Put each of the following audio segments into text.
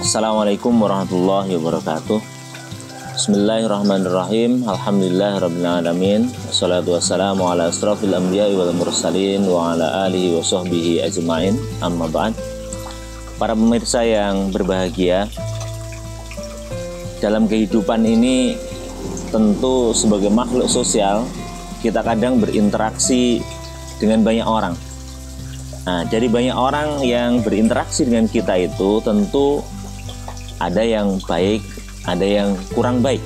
Assalamualaikum warahmatullahi wabarakatuh. Bismillahirrahmanirrahim. Alhamdulillahirrabbilalamin. Assalatu wassalamu ala asrafil anbiya'i wal mursalin wa ala alihi wa sahbihi ajma'in. Amma ba'd. Para pemirsa yang berbahagia, dalam kehidupan ini tentu sebagai makhluk sosial kita kadang berinteraksi dengan banyak orang. Nah, dari banyak orang yang berinteraksi dengan kita itu tentu ada yang baik, ada yang kurang baik.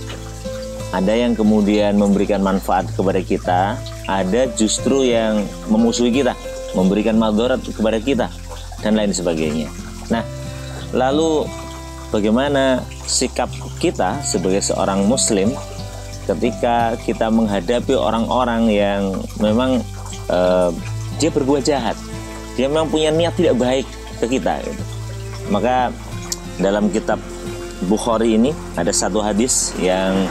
Ada yang kemudian memberikan manfaat kepada kita, ada justru yang memusuhi kita, memberikan madarat kepada kita, dan lain sebagainya. Nah, lalu bagaimana sikap kita sebagai seorang muslim ketika kita menghadapi orang-orang yang memang dia berbuat jahat, dia memang punya niat tidak baik ke kita gitu. Maka dalam kitab Bukhari ini ada satu hadis yang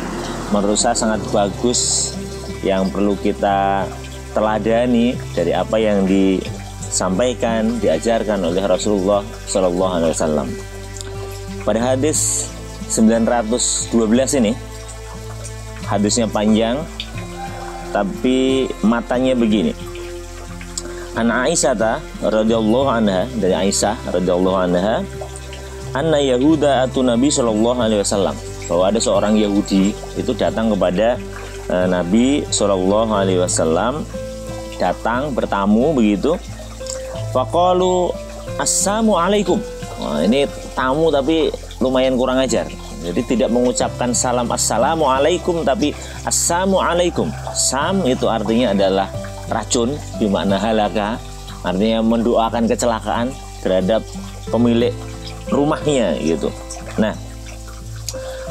menurut saya sangat bagus, yang perlu kita teladani dari apa yang disampaikan, diajarkan oleh Rasulullah SAW. Pada hadis 912 ini, hadisnya panjang tapi matanya begini. An Aisyah radhiyallahu anha, dari Aisyah radhiyallahu anha, anna Yahuda atu Nabi sallallahu alaihi wasallam, bahwa ada seorang Yahudi itu datang kepada Nabi sallallahu alaihi wasallam, datang bertamu begitu. Faqalu assalamu alaikum. Nah, ini tamu tapi lumayan kurang ajar. Jadi tidak mengucapkan salam assalamu alaikum tapi assalamu alaikum. Sam itu artinya adalah racun, bermakna halaka, artinya mendoakan kecelakaan terhadap pemilik rumahnya gitu. Nah,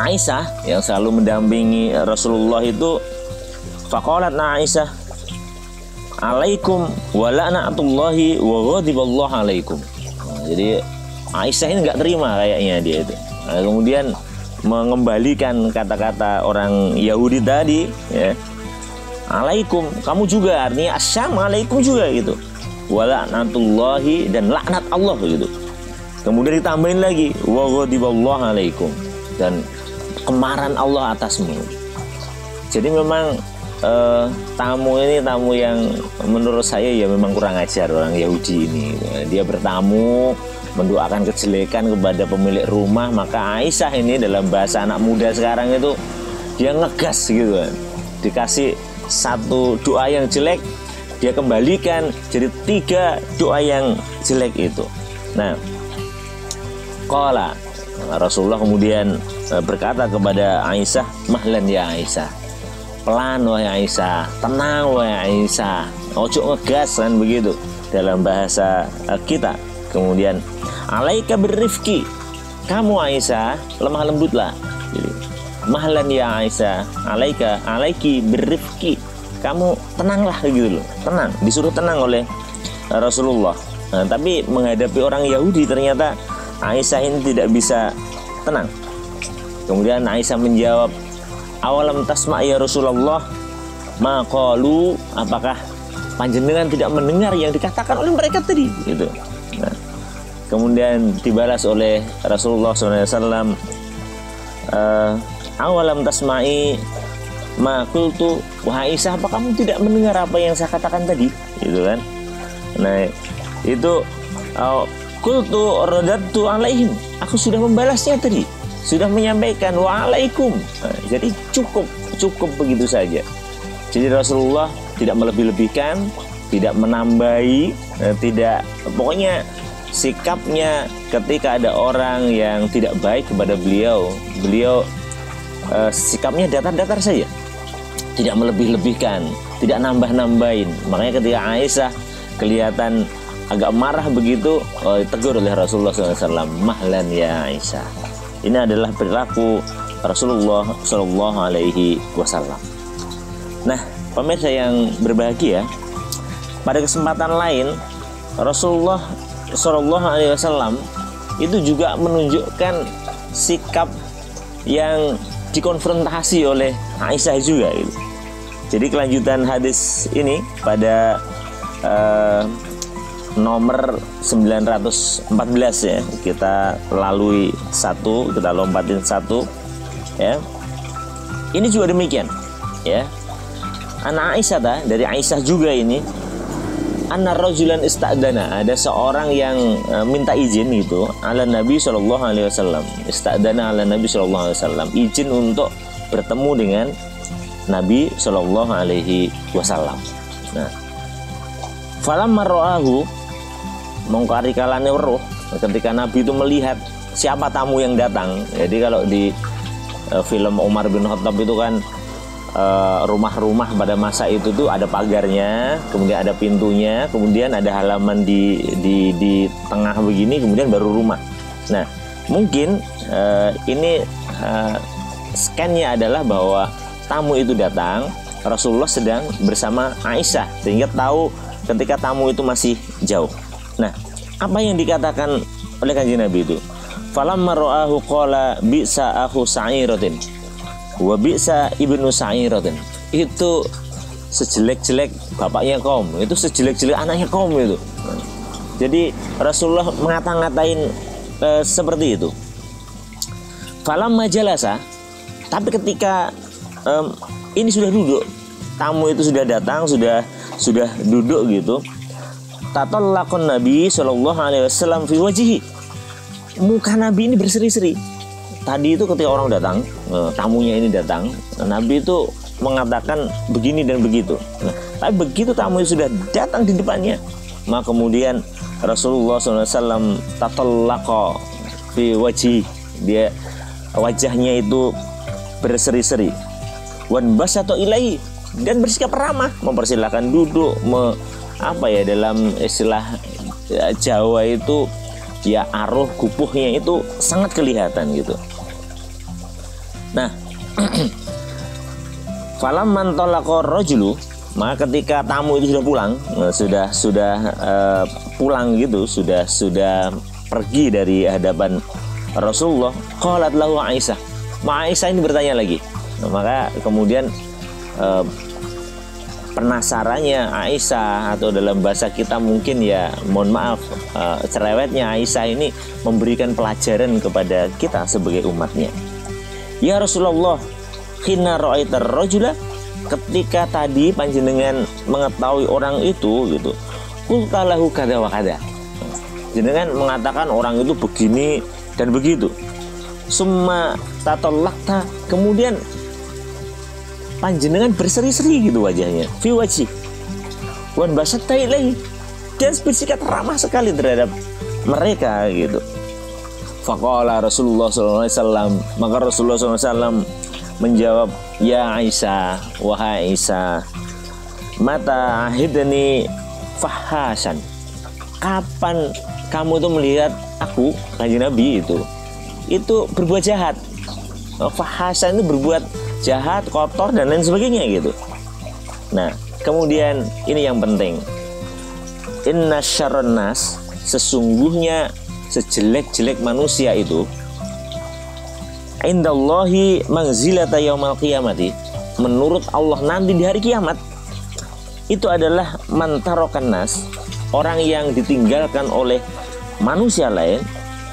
Aisyah yang selalu mendampingi Rasulullah itu faqalat Aisyah alaikum wa la'natullahi wa ghadiballahu alaikum. Nah, jadi Aisyah ini nggak terima kayaknya dia itu. Nah, kemudian mengembalikan kata-kata orang Yahudi tadi, ya. Alaikum, kamu juga, artinya assalamualaikum juga gitu. Wa la'natullahi, dan laknat Allah gitu. Kemudian ditambahin lagi wa ghadiballahu alaikum, dan kemarahan Allah atasmu. Jadi memang tamu ini tamu yang menurut saya ya memang kurang ajar, orang Yahudi ini. Dia bertamu mendoakan kejelekan kepada pemilik rumah, maka Aisyah ini dalam bahasa anak muda sekarang itu dia ngegas gitu kan. Dikasih satu doa yang jelek, dia kembalikan jadi 3 doa yang jelek itu. Nah, qala, Rasulullah kemudian berkata kepada Aisyah, mahlan ya Aisyah, pelan wahai Aisyah, tenang wahai Aisyah, ojo ngegas kan begitu dalam bahasa kita. Kemudian alaika birrifqi, kamu Aisyah lemah lembutlah. Jadi mahlan ya Aisyah, alaiki birrifqi, kamu tenanglah gitu loh, tenang, disuruh tenang oleh Rasulullah. Nah, tapi menghadapi orang Yahudi ternyata Aisyah ini tidak bisa tenang. Kemudian Aisyah menjawab, awalam tasma' ya Rasulullah ma qalu, apakah panjenengan tidak mendengar yang dikatakan oleh mereka tadi gitu. Nah, kemudian dibalas oleh Rasulullah SAW, awalam tasma'i ma qultu, wahai Aisyah, apa kamu tidak mendengar apa yang saya katakan tadi gitu kan. Nah, itu qultu radadtu alaihim, aku sudah membalasnya tadi, sudah menyampaikan waalaikum. Nah, jadi cukup begitu saja. Jadi Rasulullah tidak melebih-lebihkan, tidak menambahi, tidak, pokoknya sikapnya ketika ada orang yang tidak baik kepada beliau sikapnya datar-datar saja, tidak melebih-lebihkan, tidak nambah-nambahin. Makanya ketika Aisyah kelihatan agak marah begitu, tegur oleh Rasulullah SAW, mahlan ya Aisyah. Ini adalah perilaku Rasulullah SAW. Nah, pemirsa yang berbahagia, pada kesempatan lain Rasulullah SAW itu juga menunjukkan sikap yang dikonfrontasi oleh Aisyah juga gitu. Jadi kelanjutan hadis ini pada nomor 914 ya. Kita lalui satu, kita lompatin satu ya. Ini juga demikian ya. Ana Aisyah, dari Aisyah juga ini, anna rajulan ista'dana, ada seorang yang minta izin gitu, ala Nabi sallallahu alaihi wasallam. Ista'dana ala Nabi sallallahu alaihi wasallam, izin untuk bertemu dengan Nabi sallallahu alaihi wasallam. Nah, falamma ra'ahu, mongkari kalane weruh, ketika Nabi itu melihat siapa tamu yang datang. Jadi kalau di film Umar bin Khattab itu kan rumah-rumah pada masa itu tuh ada pagarnya, kemudian ada pintunya, kemudian ada halaman di tengah begini, kemudian baru rumah. Nah, mungkin ini scan-nya adalah bahwa tamu itu datang, Rasulullah sedang bersama Aisyah, sehingga tahu ketika tamu itu masih jauh. Nah, apa yang dikatakan oleh Kanjeng Nabi itu? Falamma ra'ahu qala bi'sa akhu sa'iratin wa bi'sa ibnu sa'iratin. Itu sejelek-jelek bapaknya kaum, itu sejelek-jelek anaknya kaum itu. Jadi Rasulullah ngata-ngatain seperti itu. Falamma jalasa, tapi ketika ini sudah duduk, tamu itu sudah datang, sudah duduk gitu. Tatallaqan Nabi sallallahu alaihi wasallam fi wajhi. Muka Nabi ini berseri-seri. Tadi itu ketika orang datang, tamunya ini datang, Nabi itu mengatakan begini dan begitu. Nah, tapi begitu tamu sudah datang di depannya, maka kemudian Rasulullah SAW tatallaqa fi wajhi, dia wajahnya itu berseri-seri. Wan basata ilaihi, dan bersikap ramah, mempersilahkan duduk, dalam istilah Jawa itu ya aruh kupuhnya itu sangat kelihatan gitu. Nah, falamman talaqa rajulu, maka ketika tamu itu sudah pulang, sudah pulang gitu, sudah pergi dari hadapan Rasulullah, qalat lahu Aisyah. Aisyah ini bertanya lagi. Nah, maka kemudian penasarannya Aisyah, atau dalam bahasa kita mungkin ya mohon maaf cerewetnya Aisyah ini memberikan pelajaran kepada kita sebagai umatnya. Ya Rasulullah, khina ra'aitar rajula, ketika tadi panjenengan mengetahui orang itu gitu, qultalahu kada wa kada, jenengan mengatakan orang itu begini dan begitu. Summa tatallaqta, kemudian panjenengan berseri-seri gitu wajahnya, fi wajhi wan basatta ilaihi, dan bersikap ramah sekali terhadap mereka gitu. Faqala Rasulullah SAW, maka Rasulullah SAW menjawab, ya Aisyah, wahai Aisyah, mata ahidani fahasan, kapan kamu itu melihat aku, Kanjeng Nabi itu berbuat jahat. Fahasan itu berbuat jahat, kotor dan lain sebagainya gitu. Nah, kemudian ini yang penting, inna syarran nas, sesungguhnya sejelek-jelek manusia itu, indallahi manzilata yaumal qiyamati, menurut Allah nanti di hari kiamat, itu adalah mantarokan nas, orang yang ditinggalkan oleh manusia lain,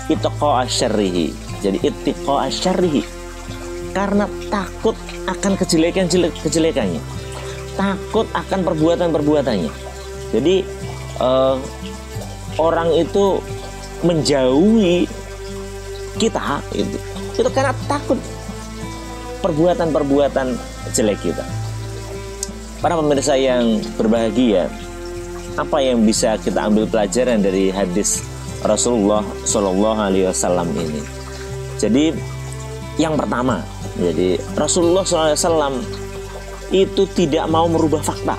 itqa asyarrihi, jadi itqa asyarrihi, karena takut akan kejelekannya, takut akan perbuatan-perbuatannya. Jadi orang itu menjauhi kita itu karena takut perbuatan-perbuatan jelek kita. Para pemirsa yang berbahagia, apa yang bisa kita ambil pelajaran dari hadis Rasulullah Shallallahu Alaihi Wasallam ini? Jadi yang pertama, jadi Rasulullah SAW itu tidak mau merubah fakta.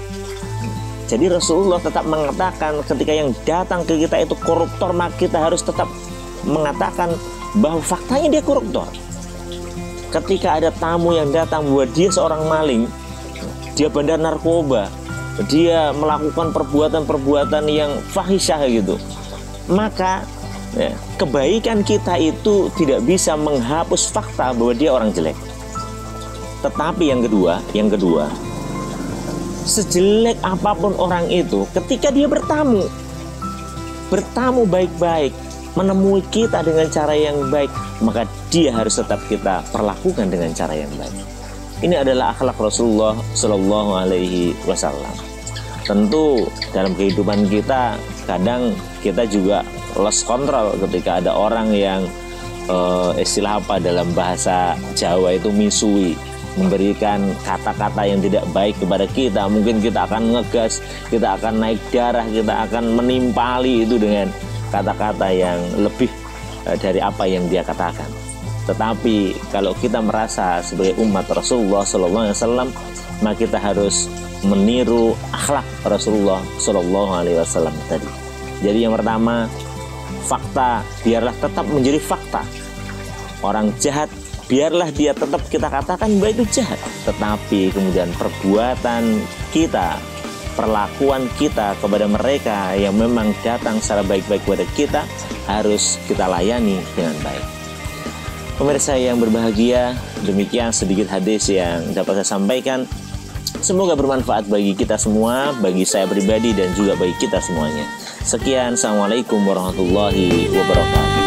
Jadi Rasulullah tetap mengatakan ketika yang datang ke kita itu koruptor, maka kita harus tetap mengatakan bahwa faktanya dia koruptor. Ketika ada tamu yang datang buat dia seorang maling, dia bandar narkoba, dia melakukan perbuatan-perbuatan yang fahisyah gitu, maka ya, kebaikan kita itu tidak bisa menghapus fakta bahwa dia orang jelek. Tetapi yang kedua, sejelek apapun orang itu, ketika dia bertamu, bertamu baik-baik, menemui kita dengan cara yang baik, maka dia harus tetap kita perlakukan dengan cara yang baik. Ini adalah akhlak Rasulullah Shallallahu Alaihi Wasallam. Tentu dalam kehidupan kita kadang kita juga lost control ketika ada orang yang istilah apa dalam bahasa Jawa itu misui, memberikan kata-kata yang tidak baik kepada kita. Mungkin kita akan ngegas, kita akan naik darah, kita akan menimpali itu dengan kata-kata yang lebih dari apa yang dia katakan. Tetapi kalau kita merasa sebagai umat Rasulullah SAW, maka kita harus meniru akhlak Rasulullah SAW tadi. Jadi yang pertama, fakta biarlah tetap menjadi fakta. Orang jahat biarlah dia tetap kita katakan bahwa itu jahat, tetapi kemudian perbuatan kita, perlakuan kita kepada mereka yang memang datang secara baik-baik kepada kita harus kita layani dengan baik. Pemirsa yang berbahagia, demikian sedikit hadis yang dapat saya sampaikan. Semoga bermanfaat bagi kita semua, bagi saya pribadi dan juga bagi kita semuanya. Sekian, assalamualaikum warahmatullahi wabarakatuh.